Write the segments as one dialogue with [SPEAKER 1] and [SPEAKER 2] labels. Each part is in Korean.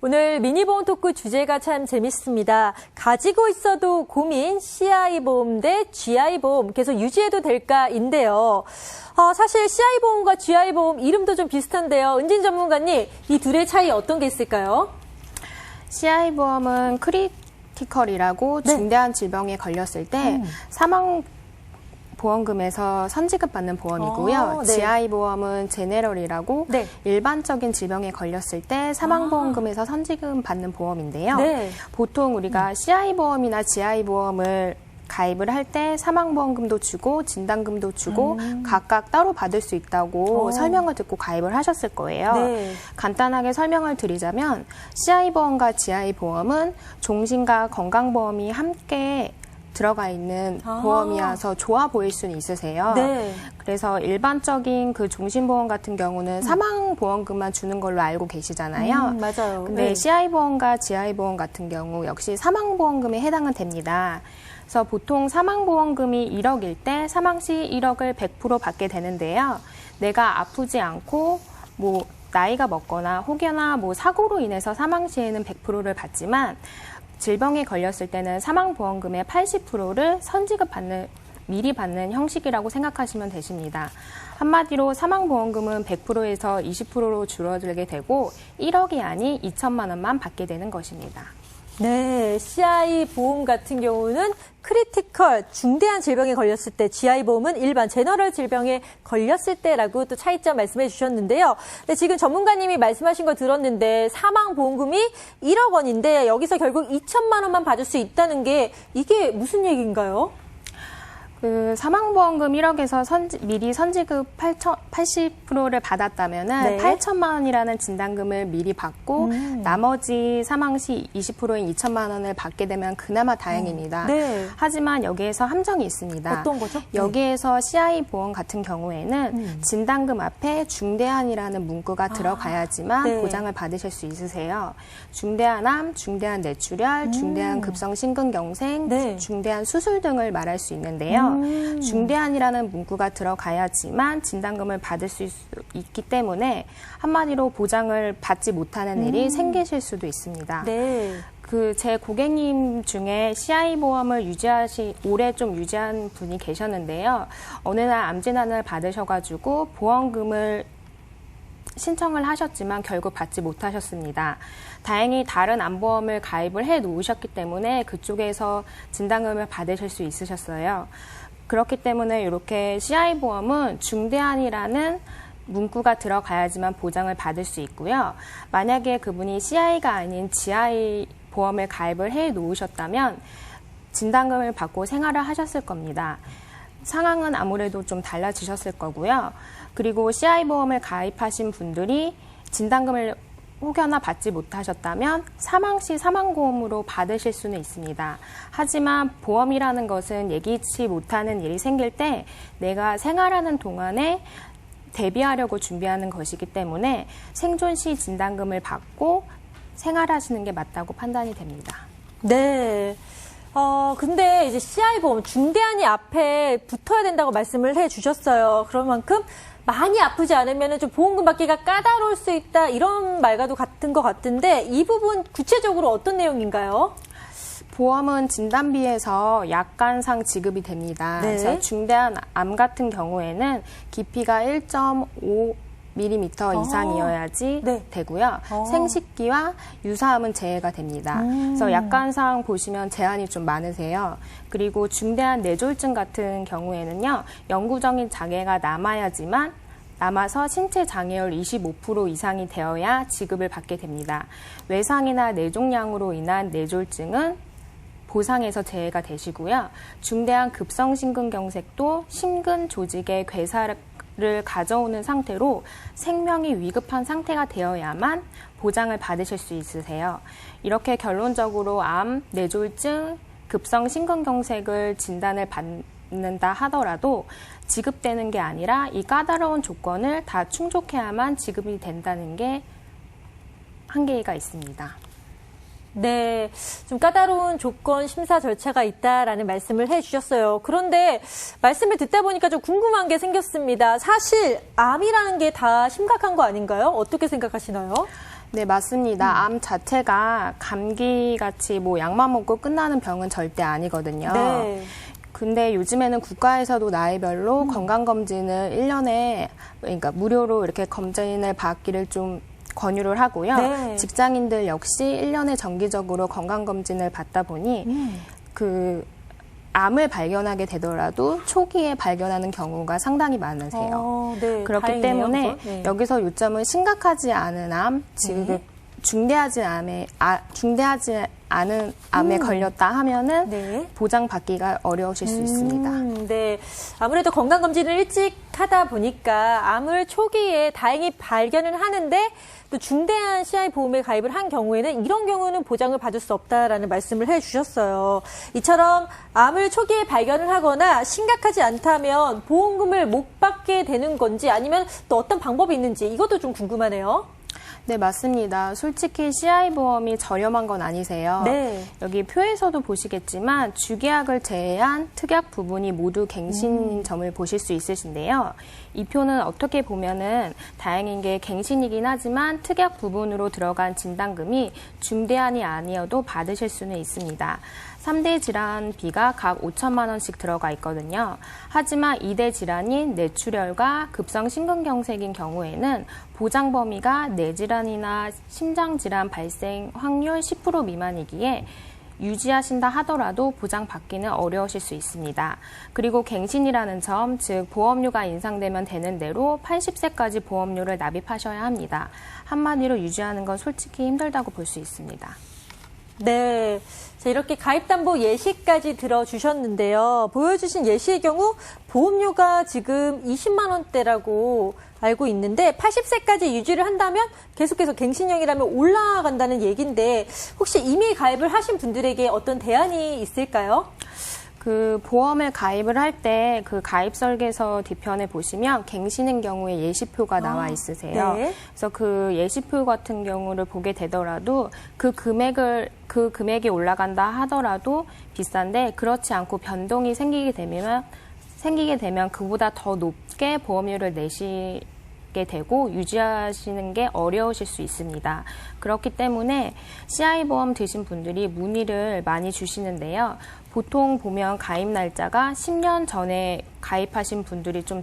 [SPEAKER 1] 오늘 미니보험 토크 주제가 참 재밌습니다. 가지고 있어도 고민, CI보험 대 GI보험 계속 유지해도 될까인데요. 사실 CI보험과 GI보험 이름도 좀 비슷한데요. 은진 전문가님, 이 둘의 차이 어떤 게 있을까요?
[SPEAKER 2] CI보험은 크리티컬이라고 중대한 질병에 걸렸을 때 사망 보험금에서 선지급 받는 보험이고요.
[SPEAKER 1] 네.
[SPEAKER 2] GI보험은 제네럴이라고
[SPEAKER 1] 네.
[SPEAKER 2] 일반적인 질병에 걸렸을 때 사망보험금에서 선지급 받는 보험인데요.
[SPEAKER 1] 네.
[SPEAKER 2] 보통 우리가 CI보험이나 GI보험을 가입을 할 때 사망보험금도 주고 진단금도 주고 각각 따로 받을 수 있다고 설명을 듣고 가입을 하셨을 거예요.
[SPEAKER 1] 네.
[SPEAKER 2] 간단하게 설명을 드리자면 CI보험과 GI보험은 종신과 건강보험이 함께 들어가 있는 보험이어서 좋아 보일 수는 있으세요.
[SPEAKER 1] 네.
[SPEAKER 2] 그래서 일반적인 그 종신보험 같은 경우는 사망보험금만 주는 걸로 알고 계시잖아요.
[SPEAKER 1] 맞아요.
[SPEAKER 2] 근데
[SPEAKER 1] 네.
[SPEAKER 2] CI보험과 GI보험 같은 경우 역시 사망보험금에 해당은 됩니다. 그래서 보통 사망보험금이 1억일 때 사망 시 1억을 100% 받게 되는데요. 내가 아프지 않고 나이가 먹거나 혹여나 사고로 인해서 사망 시에는 100%를 받지만 질병에 걸렸을 때는 사망보험금의 80%를 선지급 미리 받는 형식이라고 생각하시면 되십니다. 한마디로 사망보험금은 100%에서 20%로 줄어들게 되고 1억이 아닌 2천만 원만 받게 되는 것입니다.
[SPEAKER 1] 네, CI보험 같은 경우는 크리티컬, 중대한 질병에 걸렸을 때, GI보험은 일반 제너럴 질병에 걸렸을 때라고 또 차이점 말씀해 주셨는데요. 근데 지금 전문가님이 말씀하신 거 들었는데 사망보험금이 1억 원인데 여기서 결국 2천만 원만 받을 수 있다는 게 이게 무슨 얘기인가요?
[SPEAKER 2] 그 사망보험금 1억에서 미리 선지급 80%를 받았다면은
[SPEAKER 1] 네.
[SPEAKER 2] 8천만 원이라는 진단금을 미리 받고 나머지 사망 시 20%인 2천만 원을 받게 되면 그나마 다행입니다.
[SPEAKER 1] 네.
[SPEAKER 2] 하지만 여기에서 함정이 있습니다.
[SPEAKER 1] 어떤 거죠?
[SPEAKER 2] 여기에서 CI보험 같은 경우에는 진단금 앞에 중대한이라는 문구가 들어가야지만
[SPEAKER 1] 네.
[SPEAKER 2] 보장을 받으실 수 있으세요. 중대한 암, 중대한 뇌출혈, 중대한 급성심근경색,
[SPEAKER 1] 네.
[SPEAKER 2] 중대한 수술 등을 말할 수 있는데요. 중대한이라는 문구가 들어가야지만 진단금을 받을 수 있기 때문에 한마디로 보장을 받지 못하는 일이 생기실 수도 있습니다.
[SPEAKER 1] 네.
[SPEAKER 2] 제 고객님 중에 CI보험을 오래 좀 유지한 분이 계셨는데요. 어느 날 암진단을 받으셔가지고 보험금을 신청을 하셨지만 결국 받지 못하셨습니다. 다행히 다른 암보험을 가입을 해 놓으셨기 때문에 그쪽에서 진단금을 받으실 수 있으셨어요. 그렇기 때문에 이렇게 CI보험은 중대한이라는 문구가 들어가야지만 보장을 받을 수 있고요. 만약에 그분이 CI가 아닌 GI보험을 가입을 해 놓으셨다면 진단금을 받고 생활을 하셨을 겁니다. 상황은 아무래도 좀 달라지셨을 거고요. 그리고 CI보험을 가입하신 분들이 진단금을 혹여나 받지 못하셨다면 사망 시 사망보험으로 받으실 수는 있습니다. 하지만 보험이라는 것은 예기치 못하는 일이 생길 때 내가 생활하는 동안에 대비하려고 준비하는 것이기 때문에 생존 시 진단금을 받고 생활하시는 게 맞다고 판단이 됩니다.
[SPEAKER 1] 네. 근데 이제 CI보험, 중대한이 앞에 붙어야 된다고 말씀을 해 주셨어요. 그런 만큼 많이 아프지 않으면 좀 보험금 받기가 까다로울 수 있다, 이런 말과도 같은 것 같은데 이 부분 구체적으로 어떤 내용인가요?
[SPEAKER 2] 보험은 진단비에서 약관상 지급이 됩니다.
[SPEAKER 1] 네.
[SPEAKER 2] 그래서 중대한 암 같은 경우에는 깊이가 1.5mm 이상이어야지
[SPEAKER 1] 네.
[SPEAKER 2] 되고요. 생식기와 유사암은 제외가 됩니다. 그래서 약관상 보시면 제한이 좀 많으세요. 그리고 중대한 뇌졸중 같은 경우에는요, 영구적인 장애가 남아서 신체 장애율 25% 이상이 되어야 지급을 받게 됩니다. 외상이나 뇌종양으로 인한 뇌졸중은 보상에서 제외가 되시고요. 중대한 급성심근경색도 심근 조직의 괴사를 가져오는 상태로 생명이 위급한 상태가 되어야만 보장을 받으실 수 있으세요. 이렇게 결론적으로 암, 뇌졸중, 급성심근경색을 진단을 받는다 하더라도 지급되는 게 아니라 이 까다로운 조건을 다 충족해야만 지급이 된다는 게 한계가 있습니다.
[SPEAKER 1] 네, 좀 까다로운 조건 심사 절차가 있다라는 말씀을 해주셨어요. 그런데 말씀을 듣다 보니까 좀 궁금한 게 생겼습니다. 사실 암이라는 게 다 심각한 거 아닌가요? 어떻게 생각하시나요?
[SPEAKER 2] 네, 맞습니다. 암 자체가 감기같이 뭐 약만 먹고 끝나는 병은 절대 아니거든요.
[SPEAKER 1] 네.
[SPEAKER 2] 근데 요즘에는 국가에서도 나이별로 건강검진을 1년에 그러니까 무료로 이렇게 검진을 받기를 좀 권유를 하고요.
[SPEAKER 1] 네.
[SPEAKER 2] 직장인들 역시 1년에 정기적으로 건강검진을 받다 보니 그 암을 발견하게 되더라도 초기에 발견하는 경우가 상당히 많으세요.
[SPEAKER 1] 네,
[SPEAKER 2] 그렇기
[SPEAKER 1] 다행이네요.
[SPEAKER 2] 때문에
[SPEAKER 1] 그죠? 네.
[SPEAKER 2] 여기서 요점은 심각하지 않은 암, 지금 중대하지 않은 암에 걸렸다 하면은
[SPEAKER 1] 네.
[SPEAKER 2] 보장받기가 어려우실 수 있습니다.
[SPEAKER 1] 네. 아무래도 건강검진을 일찍 하다 보니까 암을 초기에 다행히 발견을 하는데 또 중대한 CI 보험에 가입을 한 경우에는 이런 경우는 보장을 받을 수 없다라는 말씀을 해주셨어요. 이처럼 암을 초기에 발견을 하거나 심각하지 않다면 보험금을 못 받게 되는 건지 아니면 또 어떤 방법이 있는지 이것도 좀 궁금하네요.
[SPEAKER 2] 네, 맞습니다. 솔직히 CI보험이 저렴한 건 아니세요.
[SPEAKER 1] 네.
[SPEAKER 2] 여기 표에서도 보시겠지만 주계약을 제외한 특약 부분이 모두 갱신인 점을 보실 수 있으신데요. 이 표는 어떻게 보면은 다행인 게 갱신이긴 하지만 특약 부분으로 들어간 진단금이 중대한이 아니어도 받으실 수는 있습니다. 3대 질환비가 각 5천만 원씩 들어가 있거든요. 하지만 2대 질환인 뇌출혈과 급성심근경색인 경우에는 보장 범위가 뇌질환이나 심장질환 발생 확률 10% 미만이기에 유지하신다 하더라도 보장받기는 어려우실 수 있습니다. 그리고 갱신이라는 점, 즉 보험료가 인상되면 되는 대로 80세까지 보험료를 납입하셔야 합니다. 한마디로 유지하는 건 솔직히 힘들다고 볼 수 있습니다.
[SPEAKER 1] 네. 자, 이렇게 가입담보 예시까지 들어주셨는데요. 보여주신 예시의 경우 보험료가 지금 20만 원대라고 알고 있는데 80세까지 유지를 한다면 계속해서 갱신형이라면 올라간다는 얘기인데 혹시 이미 가입을 하신 분들에게 어떤 대안이 있을까요?
[SPEAKER 2] 그 보험을 가입을 할 때 그 가입 설계서 뒤편에 보시면 갱신인 경우에 예시표가 나와 있으세요.
[SPEAKER 1] 네.
[SPEAKER 2] 그래서 그 예시표 같은 경우를 보게 되더라도 그 금액이 올라간다 하더라도 비싼데 그렇지 않고 변동이 생기게 되면 그보다 더 높게 보험료를 내시게 되고 유지하시는 게 어려우실 수 있습니다. 그렇기 때문에 CI보험 드신 분들이 문의를 많이 주시는데요. 보통 보면 가입 날짜가 10년 전에 가입하신 분들이 좀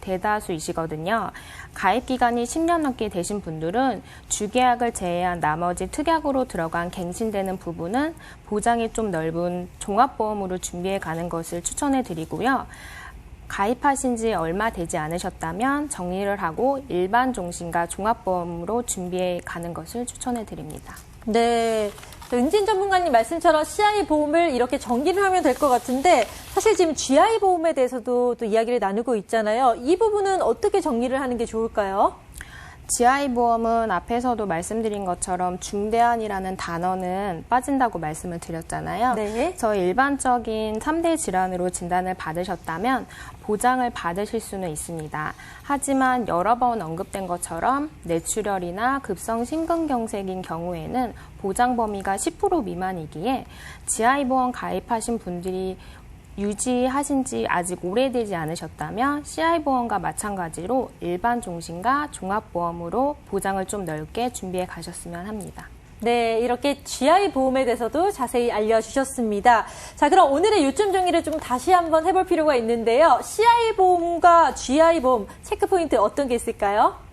[SPEAKER 2] 대다수이시거든요. 가입 기간이 10년 넘게 되신 분들은 주계약을 제외한 나머지 특약으로 들어간 갱신되는 부분은 보장이 좀 넓은 종합보험으로 준비해 가는 것을 추천해 드리고요. 가입하신 지 얼마 되지 않으셨다면 정리를 하고 일반 종신과 종합보험으로 준비해 가는 것을 추천해 드립니다.
[SPEAKER 1] 네. 은진 전문가님 말씀처럼 CI 보험을 이렇게 정리를 하면 될 것 같은데 사실 지금 GI 보험에 대해서도 또 이야기를 나누고 있잖아요. 이 부분은 어떻게 정리를 하는 게 좋을까요?
[SPEAKER 2] GI보험은 앞에서도 말씀드린 것처럼 중대한이라는 단어는 빠진다고 말씀을 드렸잖아요.
[SPEAKER 1] 네.
[SPEAKER 2] 그래서 일반적인 3대 질환으로 진단을 받으셨다면 보장을 받으실 수는 있습니다. 하지만 여러 번 언급된 것처럼 뇌출혈이나 급성심근경색인 경우에는 보장 범위가 10% 미만이기에 GI보험 가입하신 분들이 유지하신 지 아직 오래되지 않으셨다면 CI보험과 마찬가지로 일반 종신과 종합보험으로 보장을 좀 넓게 준비해 가셨으면 합니다.
[SPEAKER 1] 네, 이렇게 GI 보험에 대해서도 자세히 알려주셨습니다. 자, 그럼 오늘의 요점 정리를 좀 다시 한번 해볼 필요가 있는데요. CI 보험과 GI 보험 체크 포인트 어떤 게 있을까요?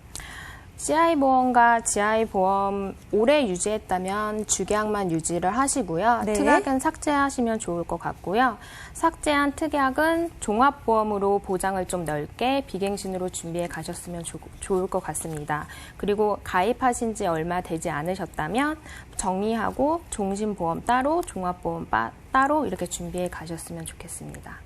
[SPEAKER 2] CI보험과 GI보험 오래 유지했다면 주계약만 유지를 하시고요.
[SPEAKER 1] 네.
[SPEAKER 2] 특약은 삭제하시면 좋을 것 같고요. 삭제한 특약은 종합보험으로 보장을 좀 넓게 비갱신으로 준비해 가셨으면 좋을 것 같습니다. 그리고 가입하신 지 얼마 되지 않으셨다면 정리하고 종신보험 따로, 종합보험 따로 이렇게 준비해 가셨으면 좋겠습니다.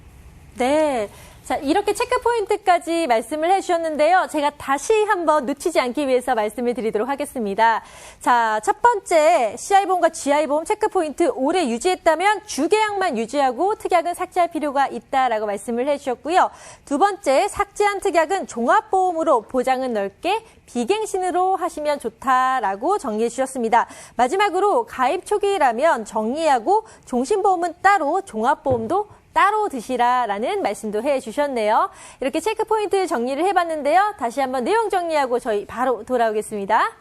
[SPEAKER 1] 네. 자, 이렇게 체크 포인트까지 말씀을 해주셨는데요. 제가 다시 한번 놓치지 않기 위해서 말씀을 드리도록 하겠습니다. 자, 첫 번째, CI보험과 GI보험 체크 포인트 오래 유지했다면 주계약만 유지하고 특약은 삭제할 필요가 있다라고 말씀을 해주셨고요. 두 번째, 삭제한 특약은 종합보험으로 보장은 넓게 비갱신으로 하시면 좋다라고 정리해 주셨습니다. 마지막으로 가입 초기라면 정리하고 종신보험은 따로, 종합보험도 따로 드시라라는 말씀도 해주셨네요. 이렇게 체크 포인트 정리를 해봤는데요. 다시 한번 내용 정리하고 저희 바로 돌아오겠습니다.